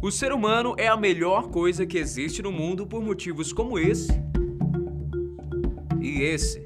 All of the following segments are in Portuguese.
O ser humano é a melhor coisa que existe no mundo por motivos como esse e esse.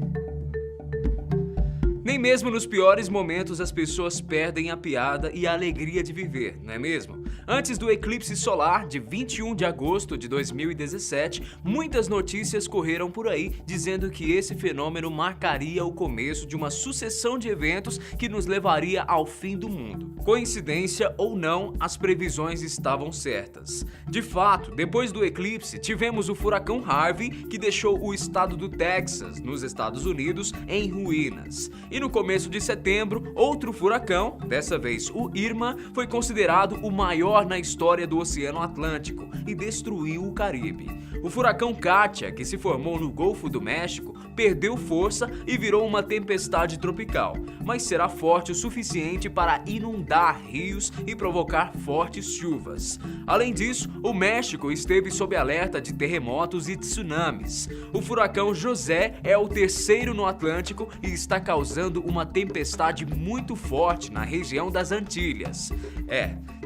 Nem mesmo nos piores momentos as pessoas perdem a piada e a alegria de viver, não é mesmo? Antes do eclipse solar de 21 de agosto de 2017, muitas notícias correram por aí dizendo que esse fenômeno marcaria o começo de uma sucessão de eventos que nos levaria ao fim do mundo. Coincidência ou não, as previsões estavam certas. De fato, depois do eclipse, tivemos o furacão Harvey, que deixou o estado do Texas, nos Estados Unidos, em ruínas. E no começo de setembro, outro furacão, dessa vez o Irma, foi considerado o maior na história do Oceano Atlântico e destruiu o Caribe. O furacão Katia, que se formou no Golfo do México, perdeu força e virou uma tempestade tropical, mas será forte o suficiente para inundar rios e provocar fortes chuvas. Além disso, o México esteve sob alerta de terremotos e tsunamis. O furacão José é o terceiro no Atlântico e está causando uma tempestade muito forte na região das Antilhas.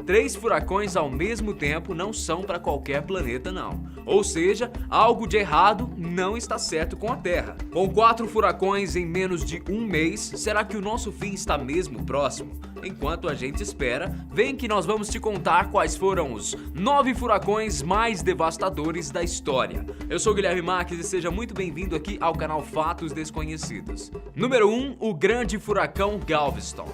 3 furacões ao mesmo tempo não são para qualquer planeta não. Ou seja, algo de errado não está certo com a Terra. Com 4 furacões em menos de um mês, será que o nosso fim está mesmo próximo? Enquanto a gente espera, vem que nós vamos te contar quais foram os 9 furacões mais devastadores da história. Eu sou Guilherme Marques e seja muito bem-vindo aqui ao canal Fatos Desconhecidos. Número 1, o grande furacão Galveston.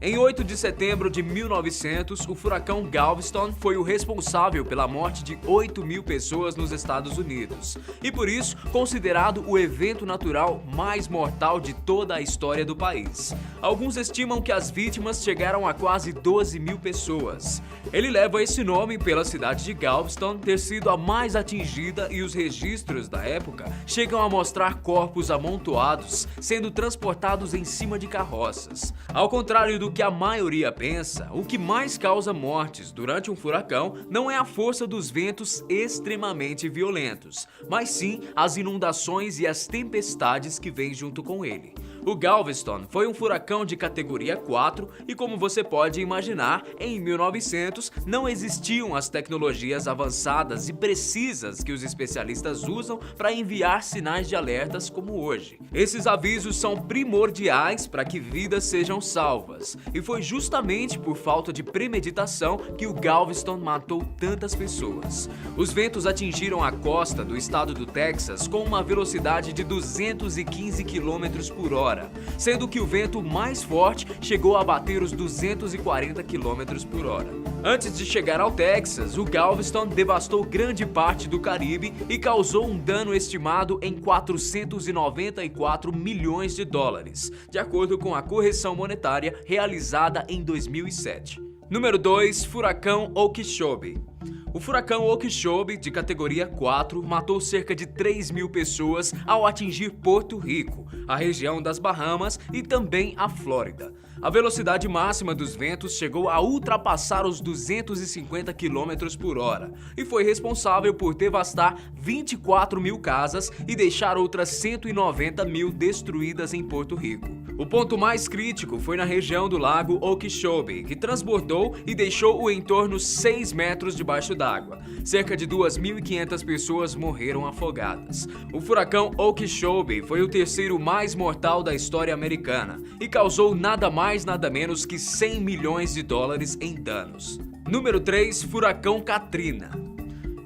Em 8 de setembro de 1900, o furacão Galveston foi o responsável pela morte de 8.000 pessoas nos Estados Unidos e, por isso, considerado o evento natural mais mortal de toda a história do país. Alguns estimam que as vítimas chegaram a quase 12.000 pessoas. Ele leva esse nome pela cidade de Galveston ter sido a mais atingida e os registros da época chegam a mostrar corpos amontoados sendo transportados em cima de carroças. Ao contrário do que a maioria pensa, o que mais causa mortes durante um furacão não é a força dos ventos extremamente violentos, mas sim as inundações e as tempestades que vêm junto com ele. O Galveston foi um furacão de categoria 4 e, como você pode imaginar, em 1900 não existiam as tecnologias avançadas e precisas que os especialistas usam para enviar sinais de alertas como hoje. Esses avisos são primordiais para que vidas sejam salvas, e foi justamente por falta de premeditação que o Galveston matou tantas pessoas. Os ventos atingiram a costa do estado do Texas com uma velocidade de 215 km por hora, sendo que o vento mais forte chegou a bater os 240 km por hora. Antes de chegar ao Texas, o Galveston devastou grande parte do Caribe e causou um dano estimado em 494 milhões de dólares, de acordo com a correção monetária realizada em 2007. Número 2, furacão Okeechobee. O furacão Okeechobee, de categoria 4, matou cerca de 3.000 pessoas ao atingir Porto Rico, a região das Bahamas e também a Flórida. A velocidade máxima dos ventos chegou a ultrapassar os 250 km por hora e foi responsável por devastar 24.000 casas e deixar outras 190.000 destruídas em Porto Rico. O ponto mais crítico foi na região do lago Okeechobee, que transbordou e deixou o entorno 6 metros debaixo d'água. Cerca de 2.500 pessoas morreram afogadas. O furacão Okeechobee foi o terceiro mais mortal da história americana e causou nada mais nada menos que 100 milhões de dólares em danos. Número 3, furacão Katrina.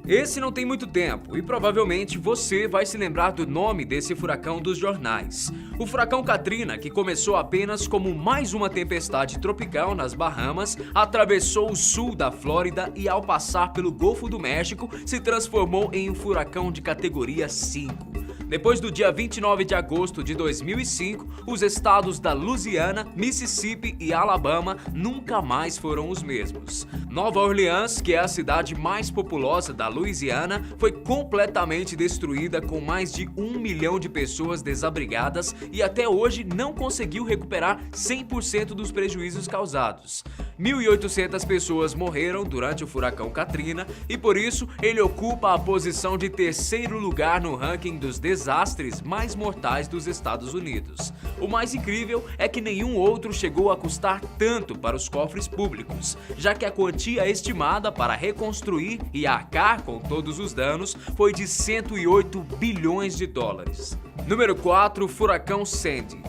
Esse não tem muito tempo e provavelmente você vai se lembrar do nome desse furacão dos jornais. O furacão Katrina, que começou apenas como mais uma tempestade tropical nas Bahamas, atravessou o sul da Flórida e, ao passar pelo Golfo do México, se transformou em um furacão de categoria 5. Depois do dia 29 de agosto de 2005, os estados da Louisiana, Mississippi e Alabama nunca mais foram os mesmos. Nova Orleans, que é a cidade mais populosa da Louisiana, foi completamente destruída com mais de 1 milhão de pessoas desabrigadas e até hoje não conseguiu recuperar 100% dos prejuízos causados. 1.800 pessoas morreram durante o furacão Katrina e por isso ele ocupa a posição de terceiro lugar no ranking dos desastres mais mortais dos Estados Unidos. O mais incrível é que nenhum outro chegou a custar tanto para os cofres públicos, já que a quantia estimada para reconstruir e arcar com todos os danos foi de 108 bilhões de dólares. Número 4, Furacão Sandy.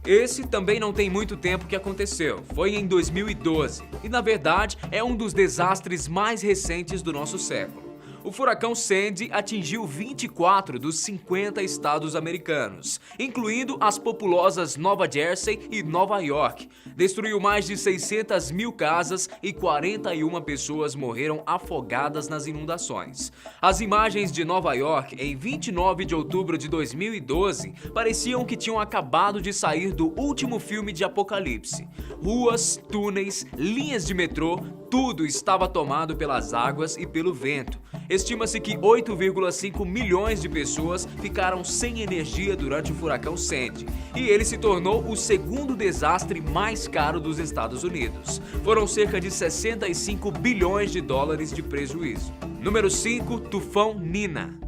Esse também não tem muito tempo que aconteceu, foi em 2012 e na verdade é um dos desastres mais recentes do nosso século. O furacão Sandy atingiu 24 dos 50 estados americanos, incluindo as populosas Nova Jersey e Nova York. Destruiu mais de 600 mil casas e 41 pessoas morreram afogadas nas inundações. As imagens de Nova York em 29 de outubro de 2012 pareciam que tinham acabado de sair do último filme de apocalipse. Ruas, túneis, linhas de metrô, tudo estava tomado pelas águas e pelo vento. Estima-se que 8,5 milhões de pessoas ficaram sem energia durante o furacão Sandy, e ele se tornou o segundo desastre mais caro dos Estados Unidos. Foram cerca de 65 bilhões de dólares de prejuízo. Número 5, Tufão Nina.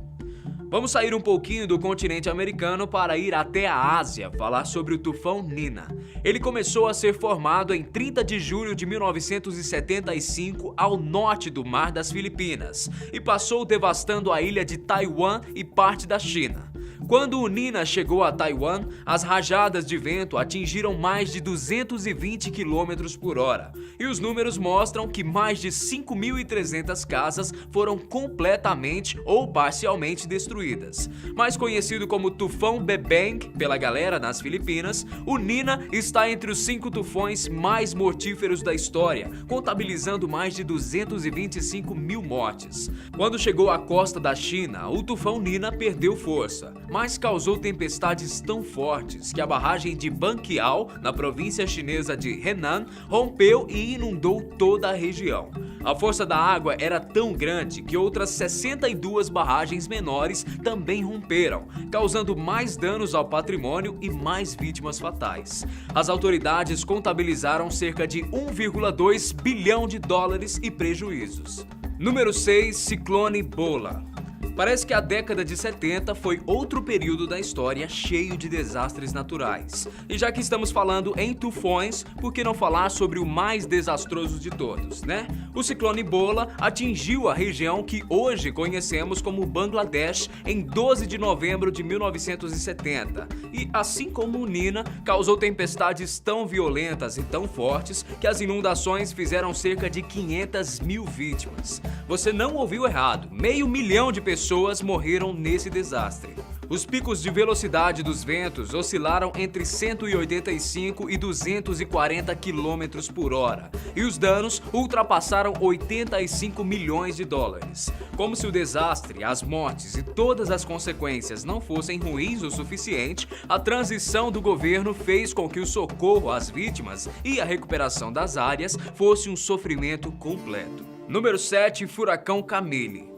Vamos sair um pouquinho do continente americano para ir até a Ásia falar sobre o tufão Nina. Ele começou a ser formado em 30 de julho de 1975 ao norte do Mar das Filipinas e passou devastando a ilha de Taiwan e parte da China. Quando o Nina chegou a Taiwan, as rajadas de vento atingiram mais de 220 km por hora. E os números mostram que mais de 5.300 casas foram completamente ou parcialmente destruídas. Mais conhecido como Tufão Bebeng pela galera nas Filipinas, o Nina está entre os 5 tufões mais mortíferos da história, contabilizando mais de 225 mil mortes. Quando chegou à costa da China, o tufão Nina perdeu força, mas causou tempestades tão fortes que a barragem de Banqiao, na província chinesa de Henan, rompeu e inundou toda a região. A força da água era tão grande que outras 62 barragens menores também romperam, causando mais danos ao patrimônio e mais vítimas fatais. As autoridades contabilizaram cerca de 1,2 bilhão de dólares e prejuízos. Número 6, Ciclone Bola. Parece que a década de 70 foi outro período da história cheio de desastres naturais. E já que estamos falando em tufões, por que não falar sobre o mais desastroso de todos, né? O ciclone Bola atingiu a região que hoje conhecemos como Bangladesh em 12 de novembro de 1970. E assim como o Nina, causou tempestades tão violentas e tão fortes que as inundações fizeram cerca de 500 mil vítimas. Você não ouviu errado, 500 mil de pessoas morreram nesse desastre. Os picos de velocidade dos ventos oscilaram entre 185 e 240 km por hora, e os danos ultrapassaram 85 milhões de dólares. Como se o desastre, as mortes e todas as consequências não fossem ruins o suficiente, a transição do governo fez com que o socorro às vítimas e a recuperação das áreas fosse um sofrimento completo. Número 7, Furacão Camille.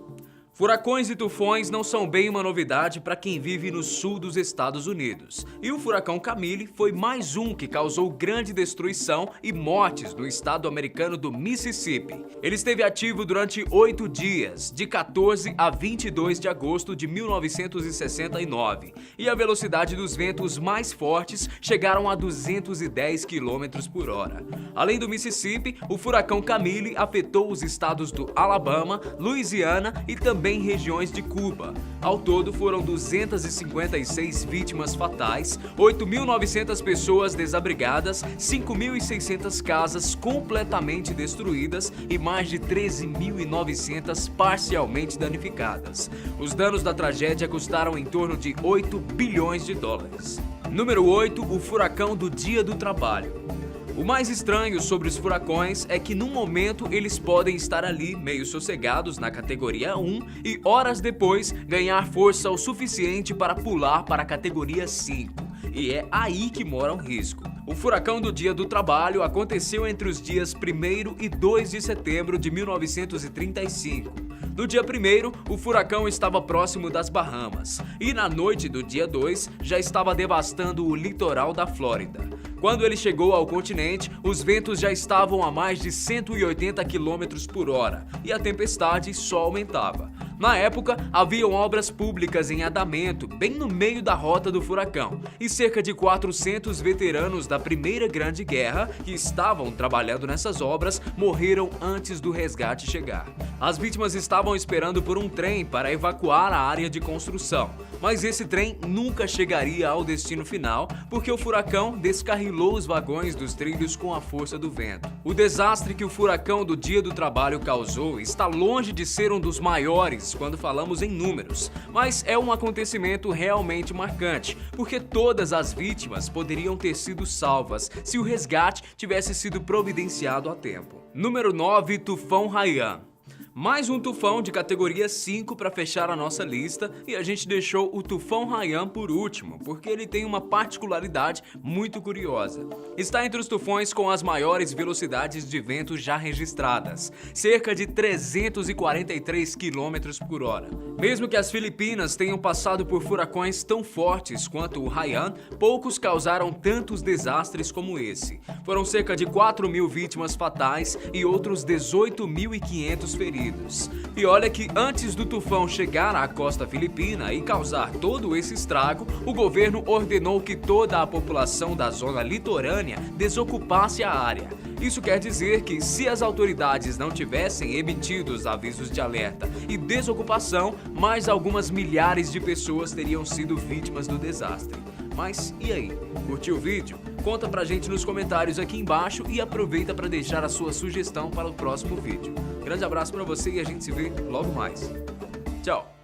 Furacões e tufões não são bem uma novidade para quem vive no sul dos Estados Unidos. E o furacão Camille foi mais um que causou grande destruição e mortes no estado americano do Mississippi. Ele esteve ativo durante 8 dias, de 14 a 22 de agosto de 1969. E a velocidade dos ventos mais fortes chegaram a 210 km por hora. Além do Mississippi, o furacão Camille afetou os estados do Alabama, Louisiana e também em regiões de Cuba. Ao todo foram 256 vítimas fatais, 8.900 pessoas desabrigadas, 5.600 casas completamente destruídas e mais de 13.900 parcialmente danificadas. Os danos da tragédia custaram em torno de 8 bilhões de dólares. Número 8, o furacão do Dia do Trabalho. O mais estranho sobre os furacões é que num momento eles podem estar ali meio sossegados na categoria 1 e horas depois ganhar força o suficiente para pular para a categoria 5. E é aí que mora o risco. O furacão do Dia do Trabalho aconteceu entre os dias 1º e 2 de setembro de 1935. No dia 1º, o furacão estava próximo das Bahamas e na noite do dia 2 já estava devastando o litoral da Flórida. Quando ele chegou ao continente, os ventos já estavam a mais de 180 km por hora e a tempestade só aumentava. Na época, haviam obras públicas em andamento, bem no meio da rota do furacão, e cerca de 400 veteranos da Primeira Grande Guerra que estavam trabalhando nessas obras morreram antes do resgate chegar. As vítimas estavam esperando por um trem para evacuar a área de construção, mas esse trem nunca chegaria ao destino final porque o furacão descarrilou os vagões dos trilhos com a força do vento. O desastre que o furacão do Dia do Trabalho causou está longe de ser um dos maiores quando falamos em números, mas é um acontecimento realmente marcante, porque todas as vítimas poderiam ter sido salvas se o resgate tivesse sido providenciado a tempo. Número 9, Tufão Haiyan. Mais um tufão de categoria 5 para fechar a nossa lista, e a gente deixou o Tufão Haiyan por último, porque ele tem uma particularidade muito curiosa. Está entre os tufões com as maiores velocidades de vento já registradas, cerca de 343 km por hora. Mesmo que as Filipinas tenham passado por furacões tão fortes quanto o Haiyan, poucos causaram tantos desastres como esse. Foram cerca de 4.000 vítimas fatais e outros 18.500 feridos. E olha que antes do tufão chegar à costa filipina e causar todo esse estrago, o governo ordenou que toda a população da zona litorânea desocupasse a área. Isso quer dizer que, se as autoridades não tivessem emitido os avisos de alerta e desocupação, mais algumas milhares de pessoas teriam sido vítimas do desastre. Mas e aí? Curtiu o vídeo? Conta pra gente nos comentários aqui embaixo e aproveita para deixar a sua sugestão para o próximo vídeo. Grande abraço pra você e a gente se vê logo mais. Tchau!